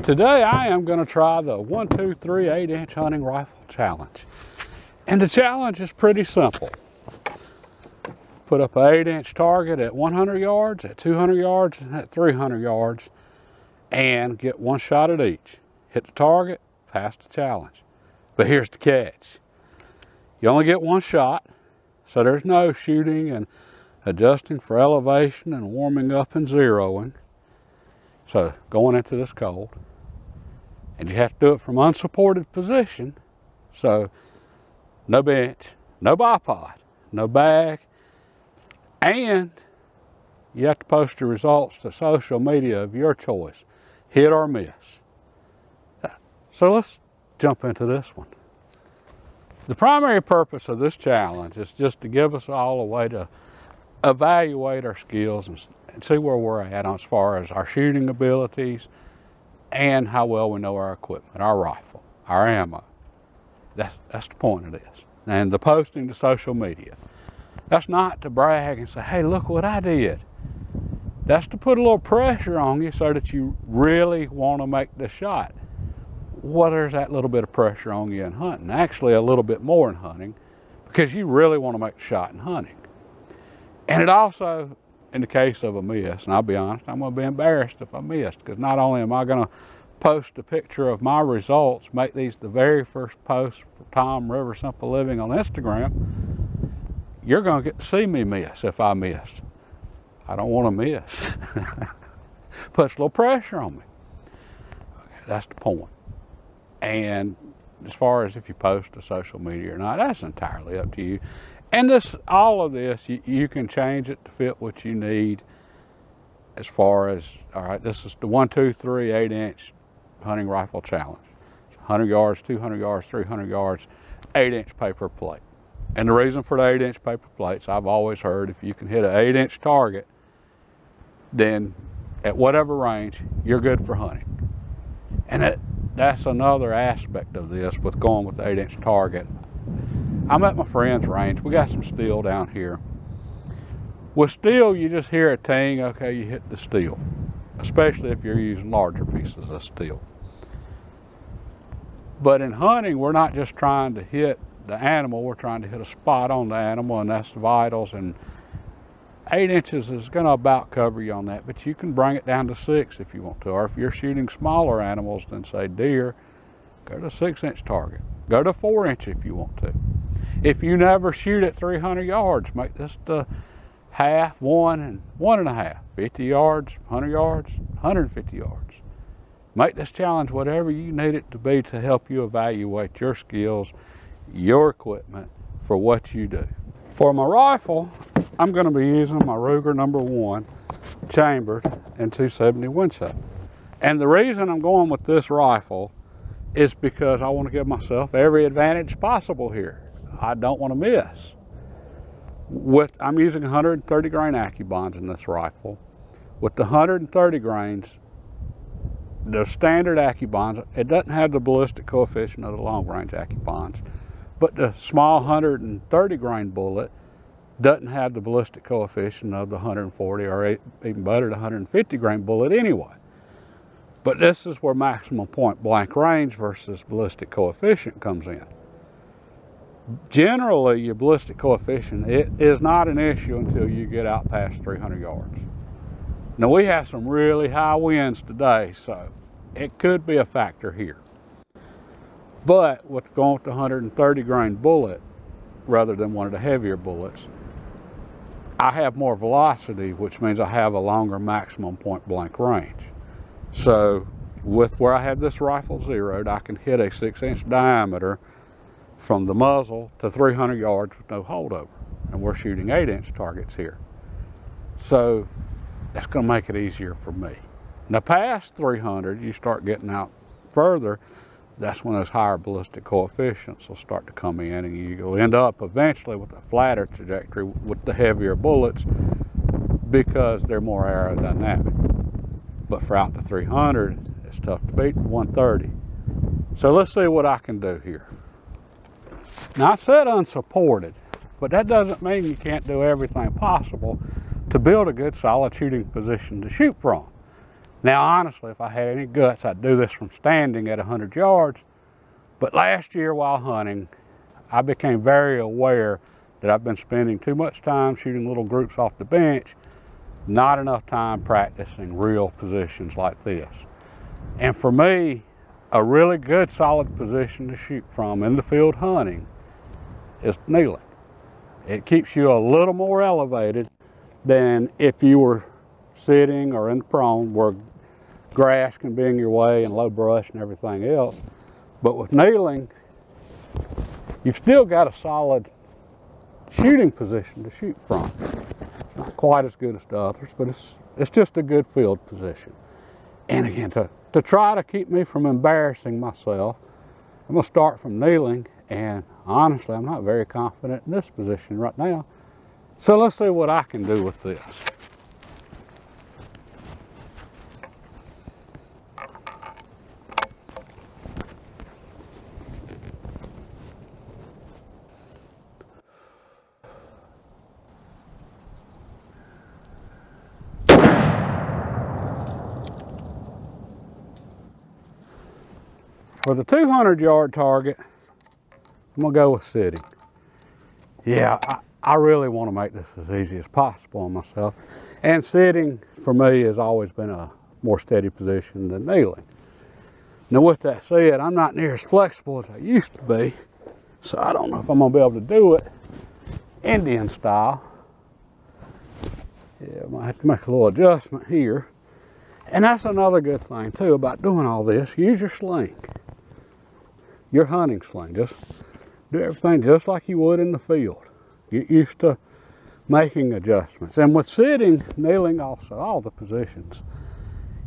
Today I am going to try the 1, 2, 3 8-inch hunting rifle challenge. And the challenge is pretty simple. Put up an 8-inch target at 100 yards, at 200 yards, and at 300 yards, and get one shot at each. Hit the target, pass the challenge. But here's the catch. You only get one shot, so there's no shooting and adjusting for elevation and warming up and zeroing. So going into this cold, and you have to do it from unsupported position. So no bench, no bipod, no bag, and you have to post your results to social media of your choice, hit or miss. So let's jump into this one. The primary purpose of this challenge is just to give us all a way to evaluate our skills and see where we're at as far as our shooting abilities and how well we know our equipment, our rifle, our ammo. That's the point of this. And the posting to social media. That's not to brag and say, hey, look what I did. That's to put a little pressure on you so that you really want to make the shot. Well, there's that little bit of pressure on you in hunting. Actually, a little bit more in hunting, because you really want to make the shot in hunting. And it also, in the case of a miss, and I'll be honest, I'm going to be embarrassed if I missed, because not only am I going to post a picture of my results, make these the very first post for Tom River Simple Living on Instagram, you're going to get to see me miss if I missed. I don't want to miss. Puts a little pressure on me. Okay, that's the point. And as far as if you post to social media or not, that's entirely up to you. And all of this, you can change it to fit what you need as far as, all right, this is the 1, 2, 3 8-inch hunting rifle challenge. 100 yards, 200 yards, 300 yards, 8-inch paper plate. And the reason for the 8-inch paper plates, I've always heard, if you can hit an 8-inch target, then at whatever range, you're good for hunting. And that's another aspect of this with going with the 8-inch target. I'm at my friend's range. We got some steel down here. With steel, you just hear a ting, okay, you hit the steel, especially if you're using larger pieces of steel. But in hunting, we're not just trying to hit the animal, we're trying to hit a spot on the animal, and that's the vitals. And 8 inches is going to about cover you on that, but you can bring it down to 6 if you want to. Or if you're shooting smaller animals than, say, deer, go to 6-inch target. Go to 4-inch if you want to. If you never shoot at 300 yards, make this the half, 1, and 1.5. 50 yards, 100 yards, 150 yards. Make this challenge whatever you need it to be to help you evaluate your skills, your equipment for what you do. For my rifle, I'm going to be using my Ruger #1 chambered in 270 Winchester. And the reason I'm going with this rifle is because I want to give myself every advantage possible here. I don't want to miss. I'm using 130 grain AccuBonds in this rifle. With the 130 grains, the standard AccuBonds, it doesn't have the ballistic coefficient of the long range AccuBonds, but the small 130 grain bullet doesn't have the ballistic coefficient of the 140 or even better, the 150 grain bullet anyway. But this is where maximum point blank range versus ballistic coefficient comes in. Generally, your ballistic coefficient, it is not an issue until you get out past 300 yards. Now, we have some really high winds today, so it could be a factor here. But with going with the 130 grain bullet rather than one of the heavier bullets, I have more velocity, which means I have a longer maximum point blank range. So with where I have this rifle zeroed, I can hit a 6-inch diameter from the muzzle to 300 yards with no holdover. And we're shooting 8-inch targets here. So that's going to make it easier for me. Now past 300, you start getting out further, that's when those higher ballistic coefficients will start to come in, and you'll end up eventually with a flatter trajectory with the heavier bullets because they're more aerodynamic. But for out to 300, it's tough to beat 130. So let's see what I can do here. Now I said unsupported, but that doesn't mean you can't do everything possible to build a good solid shooting position to shoot from. Now, honestly, if I had any guts, I'd do this from standing at 100 yards. But last year while hunting, I became very aware that I've been spending too much time shooting little groups off the bench, not enough time practicing real positions like this. And for me, a really good solid position to shoot from in the field hunting is kneeling. It keeps you a little more elevated than if you were sitting or in the prone where grass can be in your way and low brush and everything else. But with kneeling, you've still got a solid shooting position to shoot from. It's not quite as good as the others, but it's just a good field position. And again, to try to keep me from embarrassing myself, I'm going to start from kneeling, and honestly, I'm not very confident in this position right now. So let's see what I can do with this. For the 200-yard target, I'm going to go with sitting. Yeah, I really want to make this as easy as possible on myself. And sitting, for me, has always been a more steady position than kneeling. Now, with that said, I'm not near as flexible as I used to be, so I don't know if I'm going to be able to do it Indian style. Yeah, I might have to make a little adjustment here. And that's another good thing, too, about doing all this. Use your sling. Your hunting sling. Just do everything just like you would in the field. Get used to making adjustments. And with sitting, kneeling also, all the positions,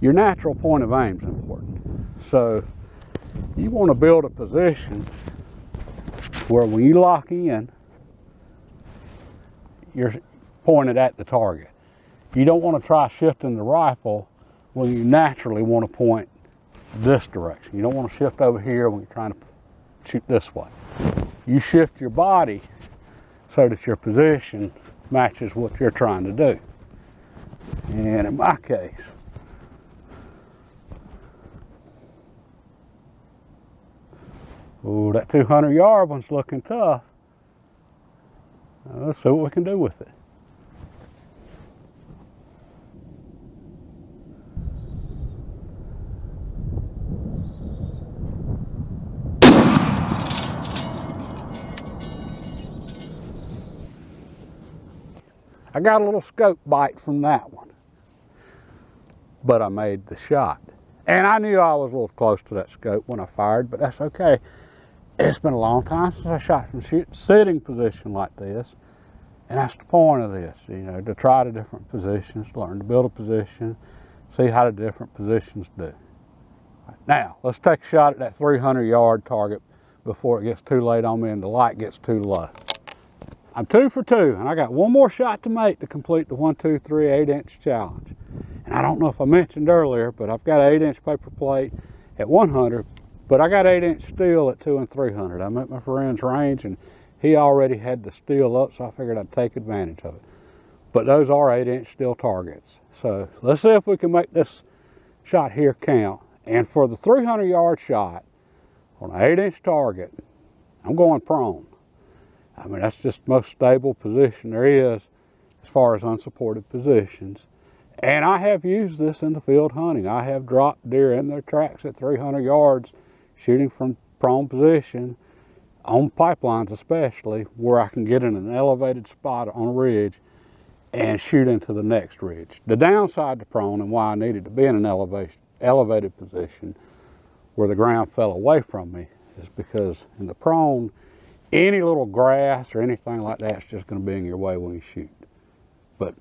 your natural point of aim is important. So you want to build a position where when you lock in, you're pointed at the target. You don't want to try shifting the rifle when you naturally want to point this direction. You don't want to shift over here when you're trying to shoot this way. You shift your body so that your position matches what you're trying to do. And in my case, oh, that 200-yard one's looking tough. Let's see what we can do with it. I got a little scope bite from that one, but I made the shot. And I knew I was a little close to that scope when I fired, but that's okay. It's been a long time since I shot from sitting position like this, and that's the point of this, you know, to try the different positions, learn to build a position, see how the different positions do. Now, let's take a shot at that 300-yard target before it gets too late on me and the light gets too low. I'm 2 for 2, and I got one more shot to make to complete the 1, 2, 3, 8-inch challenge. And I don't know if I mentioned earlier, but I've got an 8-inch paper plate at 100, but I got 8-inch steel at 2 and 300. I'm at my friend's range, and he already had the steel up, so I figured I'd take advantage of it. But those are 8-inch steel targets. So let's see if we can make this shot here count. And for the 300-yard shot on an 8-inch target, I'm going prone. I mean, that's just the most stable position there is as far as unsupported positions. And I have used this in the field hunting. I have dropped deer in their tracks at 300 yards, shooting from prone position, on pipelines especially, where I can get in an elevated spot on a ridge and shoot into the next ridge. The downside to prone, and why I needed to be in an elevated position where the ground fell away from me, is because in the prone, any little grass or anything like that is just going to be in your way when you shoot. But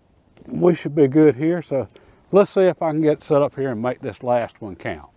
we should be good here, so let's see if I can get set up here and make this last one count.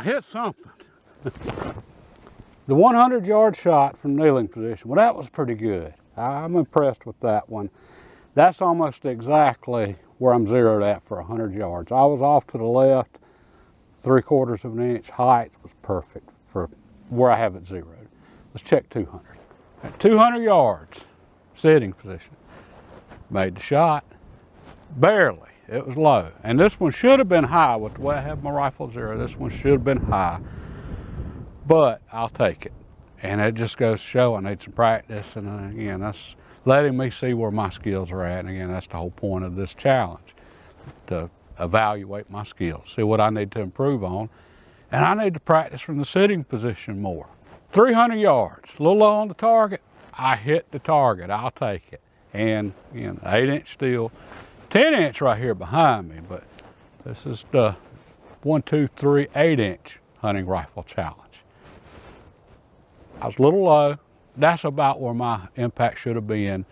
I hit something. The 100-yard shot from kneeling position, well, that was pretty good. I'm impressed with that one. That's almost exactly where I'm zeroed at for 100 yards. I was off to the left, 3/4 of an inch. Height was perfect for where I have it zeroed. Let's check 200. At 200 yards, sitting position. Made the shot, barely. It was low. And this one should have been high with the way I have my rifle zero. This one should have been high, but I'll take it. And it just goes to show I need some practice. And again, that's letting me see where my skills are at. And again, that's the whole point of this challenge, to evaluate my skills, see what I need to improve on. And I need to practice from the sitting position more. 300 yards, a little low on the target. I hit the target, I'll take it. And again, 8-inch steel, 10-inch right here behind me, but this is the 1, 2, 3, 8-inch hunting rifle challenge. I was a little low. That's about where my impact should have been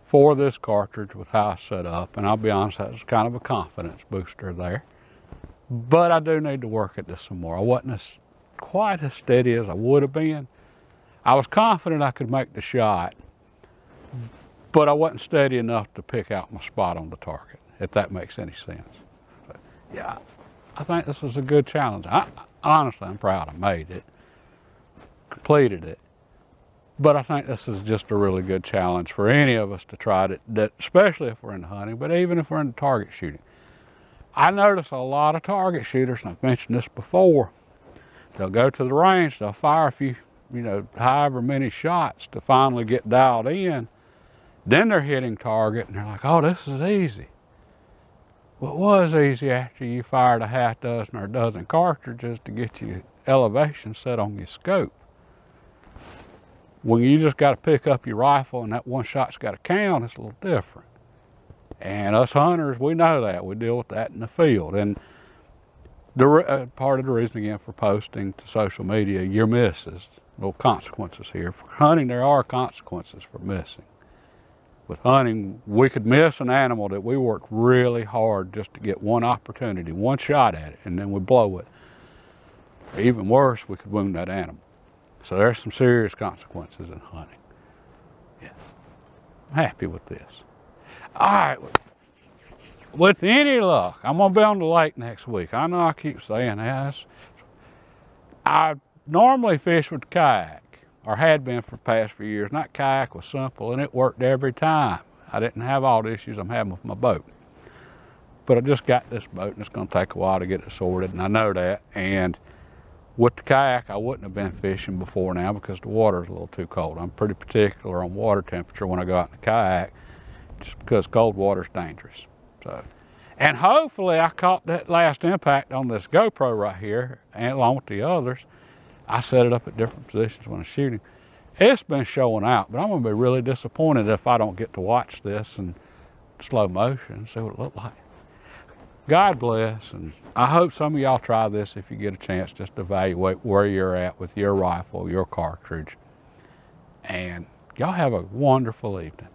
for this cartridge with how I set up. And I'll be honest, that was kind of a confidence booster there. But I do need to work at this some more. I wasn't quite as steady as I would have been. I was confident I could make the shot, but I wasn't steady enough to pick out my spot on the target, if that makes any sense. But yeah, I think this was a good challenge. Honestly, I'm proud I made it, completed it. But I think this is just a really good challenge for any of us to try that, especially if we're into hunting, but even if we're into target shooting. I notice a lot of target shooters, and I've mentioned this before, they'll go to the range, they'll fire a few, however many shots to finally get dialed in. Then they're hitting target and they're like, oh, this is easy. Well, it was easy after you fired a half dozen or a dozen cartridges to get your elevation set on your scope. When you just got to pick up your rifle and that one shot's got to count, it's a little different. And us hunters, we know that. We deal with that in the field. And part of the reason, again, for posting to social media your misses, little consequences here. For hunting, there are consequences for missing. With hunting, we could miss an animal that we worked really hard just to get one opportunity, one shot at it, and then we blow it. Or even worse, we could wound that animal. So there's some serious consequences in hunting. Yeah, I'm happy with this. All right, with any luck, I'm gonna be on the lake next week. I know I keep saying this. I normally fish with kayak, or had been for the past few years. That kayak was simple and it worked every time. I didn't have all the issues I'm having with my boat. But I just got this boat and it's gonna take a while to get it sorted, and I know that. And with the kayak, I wouldn't have been fishing before now because the water's a little too cold. I'm pretty particular on water temperature when I go out in the kayak, just because cold water's dangerous. So, and hopefully I caught that last impact on this GoPro right here, and along with the others. I set it up at different positions when I'm shooting. It's been showing out, but I'm gonna be really disappointed if I don't get to watch this in slow motion and see what it looked like. God bless, and I hope some of y'all try this if you get a chance, just to evaluate where you're at with your rifle, your cartridge. And y'all have a wonderful evening.